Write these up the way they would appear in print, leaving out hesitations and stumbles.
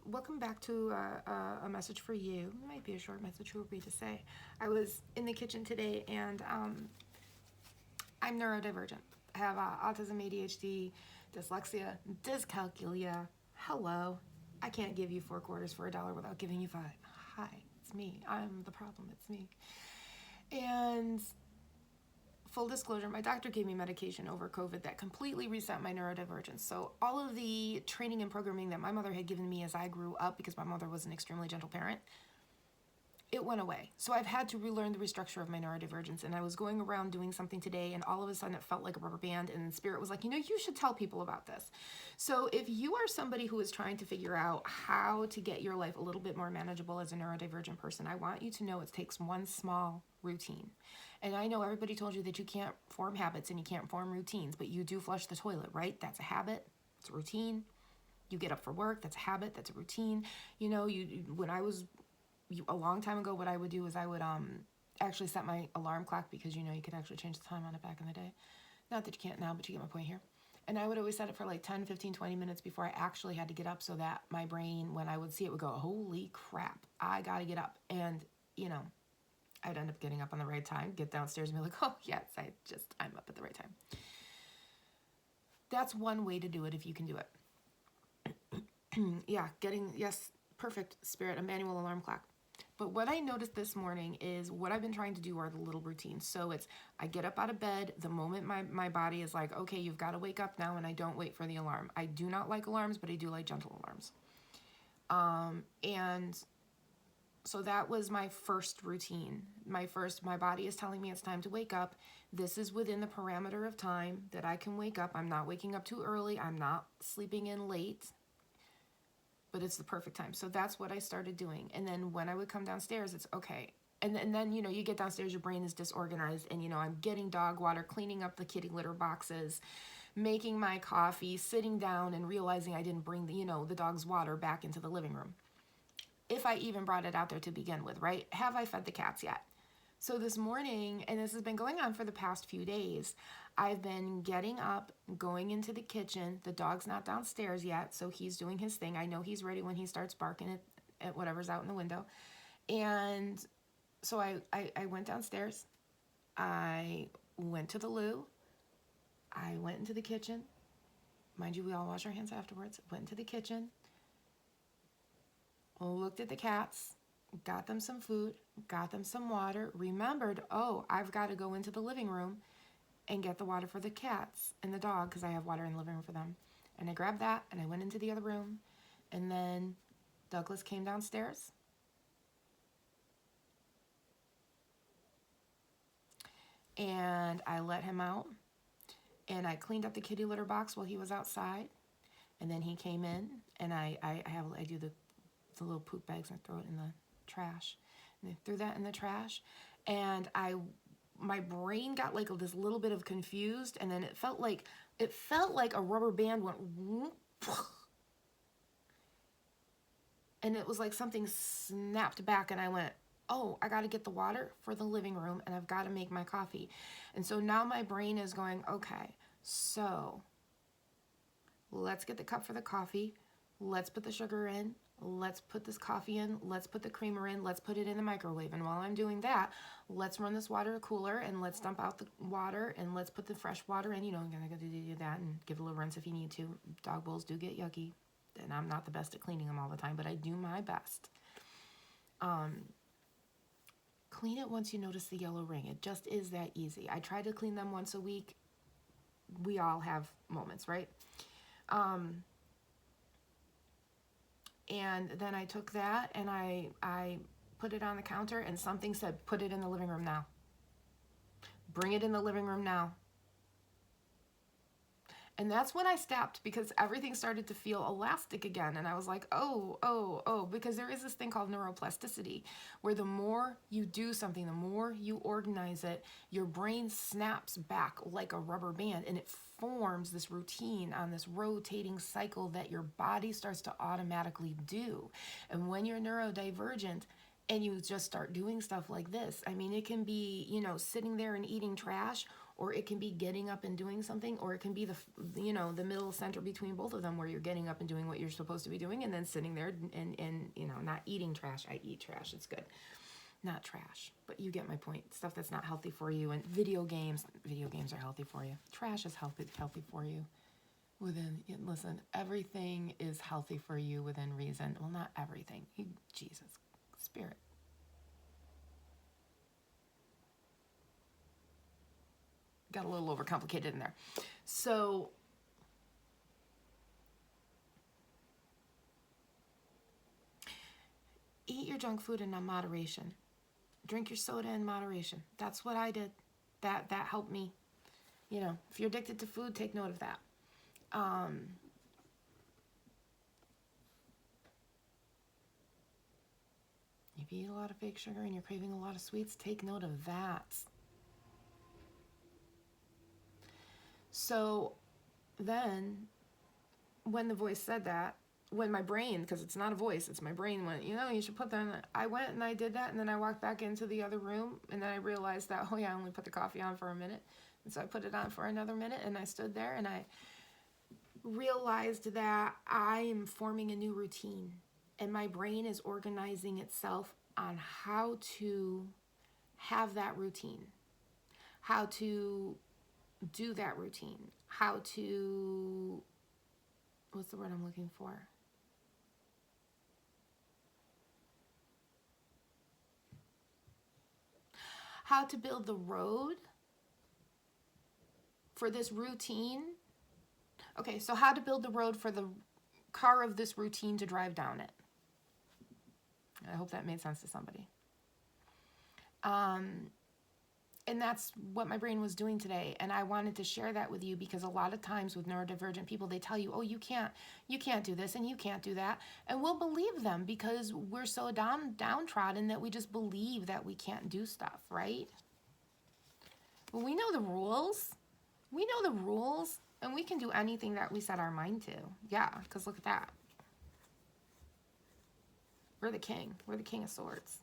Welcome back to a message for you. It might be a short message. Who would be to say? I was in the kitchen today, and I'm neurodivergent. I have autism, ADHD, dyslexia, dyscalculia. Hello, I can't give you 4 quarters for $1 without giving you 5. Hi, it's me. I'm the problem. It's me. And full disclosure, my doctor gave me medication over COVID that completely reset my neurodivergence. So all of the training and programming that my mother had given me as I grew up, because my mother was an extremely gentle parent, it went away. So I've had to relearn the restructure of my neurodivergence. And I was going around doing something today, and all of a sudden it felt like a rubber band, and Spirit was like, you should tell people about this. So if you are somebody who is trying to figure out how to get your life a little bit more manageable as a neurodivergent person, I want you to know it takes one small routine. And I know everybody told you that you can't form habits and you can't form routines, but you do flush the toilet, right? That's a habit. It's a routine. You get up for work. That's a habit. That's a routine. When I was a long time ago, what I would do is I would actually set my alarm clock, because you could actually change the time on it back in the day. Not that you can't now, but you get my point here. And I would always set it for like 10, 15, 20 minutes before I actually had to get up, so that my brain, when I would see it, would go, holy crap, I got to get up. And, I'd end up getting up on the right time, get downstairs and be like, oh, yes, I'm up at the right time. That's one way to do it if you can do it. Yes, perfect, Spirit, a manual alarm clock. But what I noticed this morning is what I've been trying to do are the little routines. So I get up out of bed the moment my body is like, okay, you've got to wake up now, and I don't wait for the alarm. I do not like alarms, but I do like gentle alarms. And so that was my first routine. My body is telling me it's time to wake up. This is within the parameter of time that I can wake up. I'm not waking up too early. I'm not sleeping in late, but it's the perfect time. So that's what I started doing. And then when I would come downstairs, it's okay. And then, you get downstairs, your brain is disorganized, and, I'm getting dog water, cleaning up the kitty litter boxes, making my coffee, sitting down and realizing I didn't bring the dog's water back into the living room, if I even brought it out there to begin with, right? Have I fed the cats yet? So this morning, and this has been going on for the past few days, I've been getting up, going into the kitchen. The dog's not downstairs yet, so he's doing his thing. I know he's ready when he starts barking at whatever's out in the window. And so I went downstairs. I went to the loo. I went into the kitchen. Mind you, we all wash our hands afterwards. Went into the kitchen. Looked at the cats, got them some food, got them some water, remembered, oh, I've got to go into the living room and get the water for the cats and the dog, because I have water in the living room for them. And I grabbed that and I went into the other room, and then Douglas came downstairs. And I let him out, and I cleaned up the kitty litter box while he was outside. And then he came in, and I do the little poop bags, and I throw it in the trash. And I threw that in the trash, and my brain got like this little bit of confused, and then it felt like a rubber band went whoop, and it was like something snapped back, and I went, oh, I got to get the water for the living room, and I've got to make my coffee. And so now my brain is going, okay, so let's get the cup for the coffee. Let's put the sugar in. Let's put this coffee in. Let's put the creamer in. Let's put it in the microwave. And while I'm doing that, let's run this water cooler, and let's dump out the water, and let's put the fresh water in. I'm going to do that and give it a little rinse if you need to. Dog bowls do get yucky, and I'm not the best at cleaning them all the time, but I do my best. Clean it once you notice the yellow ring. It just is that easy. I try to clean them once a week. We all have moments, right? And then I took that and I put it on the counter, and something said, put it in the living room now. Bring it in the living room now. And that's when I stopped, because everything started to feel elastic again. And I was like, oh, because there is this thing called neuroplasticity, where the more you do something, the more you organize it, your brain snaps back like a rubber band, and it forms this routine on this rotating cycle that your body starts to automatically do. And when you're neurodivergent, and you just start doing stuff like this, I mean, it can be, sitting there and eating trash, or it can be getting up and doing something, or it can be the middle center between both of them, where you're getting up and doing what you're supposed to be doing, and then sitting there and not eating trash. I eat trash. It's good. Not trash, but you get my point. Stuff that's not healthy for you. And video games are healthy for you. Trash is healthy for you. Listen, everything is healthy for you within reason. Well, not everything. Jesus, Spirit. Got a little overcomplicated in there. So eat your junk food in moderation. Drink your soda in moderation. That's what I did. That helped me. If you're addicted to food, take note of that. If you eat a lot of fake sugar and you're craving a lot of sweets, take note of that. So then, when the voice said that, when my brain, because it's not a voice, it's my brain, went, you should put that on. I went and I did that, and then I walked back into the other room, and then I realized that, I only put the coffee on for a minute. And so I put it on for another minute, and I stood there, and I realized that I am forming a new routine, and my brain is organizing itself on how to have that routine, how to do that routine, how to, what's the word I'm looking for? How to build the road for this routine. Okay, so how to build the road for the car of this routine to drive down it. I hope that made sense to somebody. And that's what my brain was doing today. And I wanted to share that with you, because a lot of times with neurodivergent people, they tell you, you can't do this and you can't do that. And we'll believe them because we're so downtrodden that we just believe that we can't do stuff, right? Well, we know the rules. We know the rules, and we can do anything that we set our mind to. Yeah, because look at that. We're the king. We're the king of swords.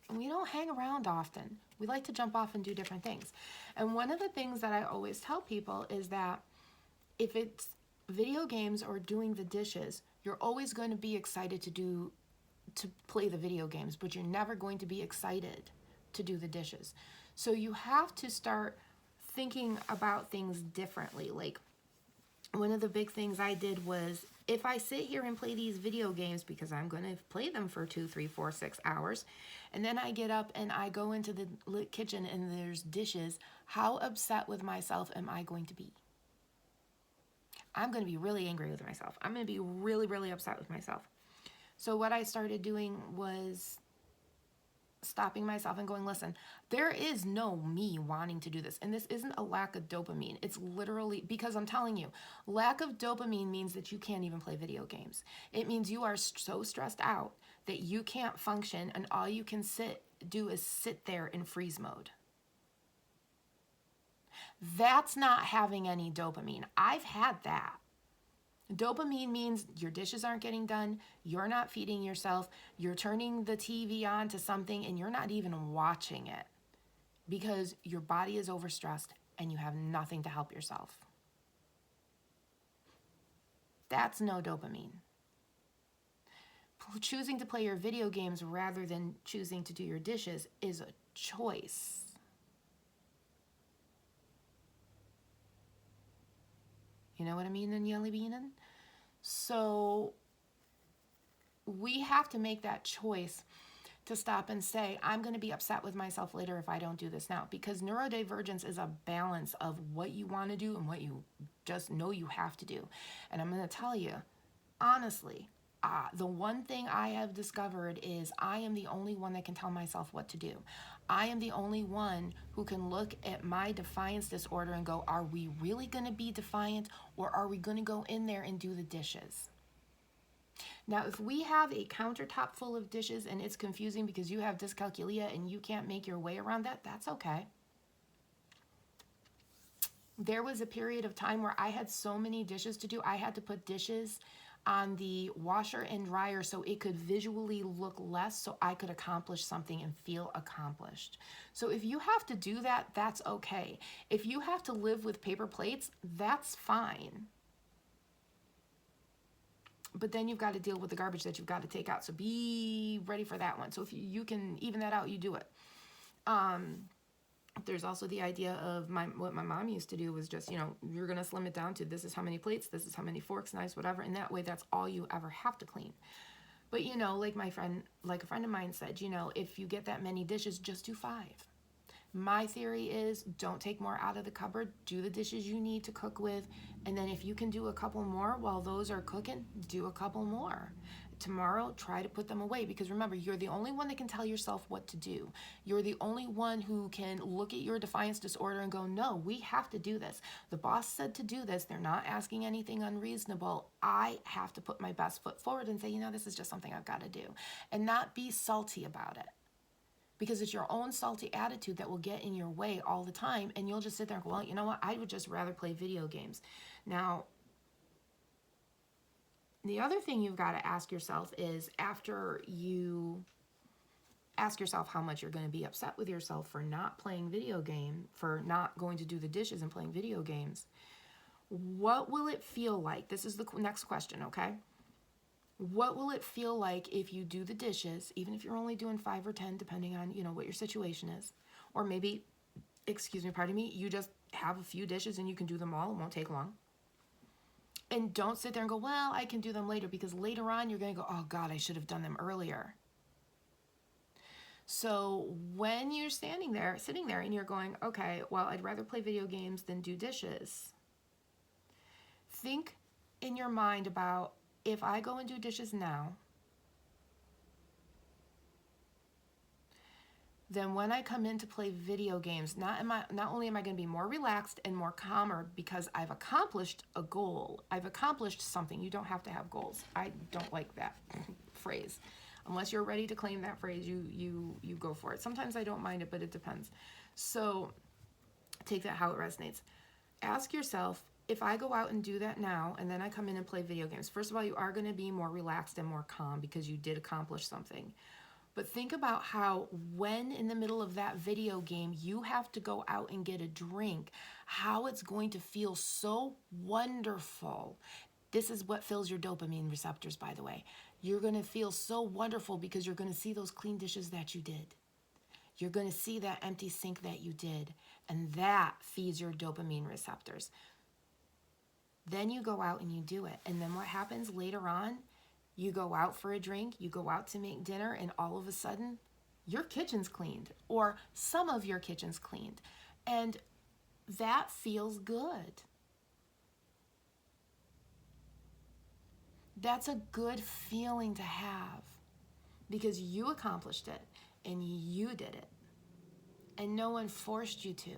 And we don't hang around often. We like to jump off and do different things. And one of the things that I always tell people is that if it's video games or doing the dishes, you're always going to be excited to play the video games, but you're never going to be excited to do the dishes. So you have to start thinking about things differently. Like, one of the big things I did was, if I sit here and play these video games, because I'm going to play them for 2, 3, 4, 6 hours, and then I get up and I go into the kitchen and there's dishes, how upset with myself am I going to be? I'm going to be really angry with myself. I'm going to be really, really upset with myself. So what I started doing was stopping myself and going, listen, there is no me wanting to do this. And this isn't a lack of dopamine. It's literally, because I'm telling you, lack of dopamine means that you can't even play video games. It means you are so stressed out that you can't function, and all you can do is sit there in freeze mode. That's not having any dopamine. I've had that. Dopamine means your dishes aren't getting done, you're not feeding yourself, you're turning the TV on to something and you're not even watching it because your body is overstressed and you have nothing to help yourself. That's no dopamine. Choosing to play your video games rather than choosing to do your dishes is a choice. You know what I mean, Jelly Beanin'? So we have to make that choice to stop and say, I'm going to be upset with myself later if I don't do this now. Because neurodivergence is a balance of what you want to do and what you just know you have to do. And I'm going to tell you, honestly, the one thing I have discovered is I am the only one that can tell myself what to do. I am the only one who can look at my defiance disorder and go, are we really going to be defiant, or are we going to go in there and do the dishes? Now, if we have a countertop full of dishes and it's confusing because you have dyscalculia and you can't make your way around that, that's okay. There was a period of time where I had so many dishes to do, I had to put dishes on the washer and dryer so it could visually look less, so I could accomplish something and feel accomplished. So if you have to do that, that's okay. If you have to live with paper plates, that's fine. But then you've got to deal with the garbage that you've got to take out. So be ready for that one. So if you can even that out, you do it. There's also the idea of what my mom used to do was just, you're going to slim it down to this is how many plates, this is how many forks, knives, whatever. And that way, that's all you ever have to clean. But, like a friend of mine said, if you get that many dishes, just do 5. My theory is don't take more out of the cupboard. Do the dishes you need to cook with. And then if you can do a couple more while those are cooking, do a couple more. Tomorrow, try to put them away, because remember, you're the only one that can tell yourself what to do. You're the only one who can look at your defiance disorder and go, no, we have to do this. The boss said to do this. They're not asking anything unreasonable. I have to put my best foot forward and say, this is just something I've got to do, and not be salty about it. Because it's your own salty attitude that will get in your way all the time, and you'll just sit there and go, well, you know what? I would just rather play video games. Now, the other thing you've got to ask yourself is, after you ask yourself how much you're going to be upset with yourself for not playing video game, for not going to do the dishes and playing video games, what will it feel like? This is the next question, okay? What will it feel like if you do the dishes, even if you're only doing 5 or 10, depending on, what your situation is? Or maybe, you just have a few dishes and you can do them all. It won't take long. And don't sit there and go, well, I can do them later, because later on you're going to go, oh God, I should have done them earlier. So when you're sitting there and you're going, okay, well, I'd rather play video games than do dishes. Think in your mind about, if I go and do dishes now, then when I come in to play video games, not only am I going to be more relaxed and more calmer because I've accomplished a goal, I've accomplished something. You don't have to have goals. I don't like that phrase. Unless you're ready to claim that phrase, you go for it. Sometimes I don't mind it, but it depends. So take that how it resonates. Ask yourself, if I go out and do that now, and then I come in and play video games, first of all, you are going to be more relaxed and more calm because you did accomplish something. But think about how, when in the middle of that video game, you have to go out and get a drink, how it's going to feel so wonderful. This is what fills your dopamine receptors, by the way. You're going to feel so wonderful because you're going to see those clean dishes that you did. You're going to see that empty sink that you did, and that feeds your dopamine receptors. Then you go out and you do it. And then what happens later on? You go out for a drink, you go out to make dinner, and all of a sudden, your kitchen's cleaned, or some of your kitchen's cleaned. And that feels good. That's a good feeling to have, because you accomplished it and you did it, and no one forced you to.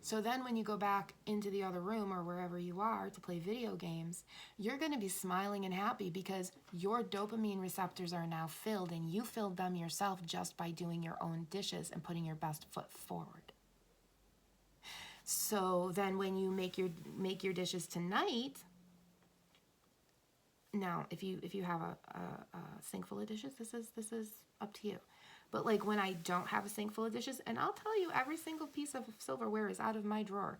So then when you go back into the other room or wherever you are to play video games, you're going to be smiling and happy because your dopamine receptors are now filled, and you filled them yourself just by doing your own dishes and putting your best foot forward. So then when you make your dishes tonight, now if you have a sink full of dishes, this is up to you. But like when I don't have a sink full of dishes, and I'll tell you, every single piece of silverware is out of my drawer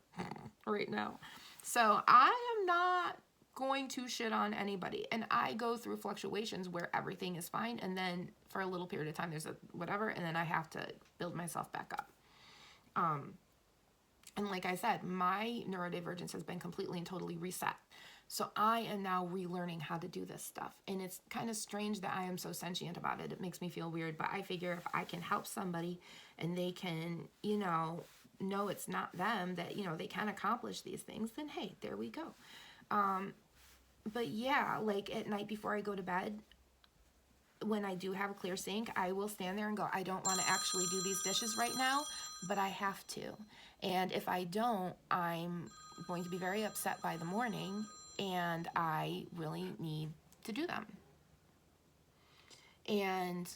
right now. So I am not going to shit on anybody. And I go through fluctuations where everything is fine, and then for a little period of time there's a whatever, and then I have to build myself back up. And like I said, my neurodivergence has been completely and totally reset. So I am now relearning how to do this stuff. And it's kind of strange that I am so sentient about it. It makes me feel weird, but I figure if I can help somebody and they can, know it's not them, that, they can accomplish these things, then hey, there we go. But yeah, like at night before I go to bed, when I do have a clear sink, I will stand there and go, I don't want to actually do these dishes right now, but I have to. And if I don't, I'm going to be very upset by the morning, and I really need to do them. And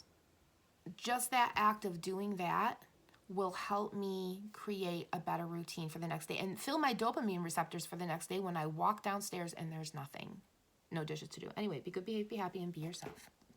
just that act of doing that will help me create a better routine for the next day and fill my dopamine receptors for the next day when I walk downstairs and there's nothing. no dishes to do. Anyway, be good, behave, be happy, and be yourself.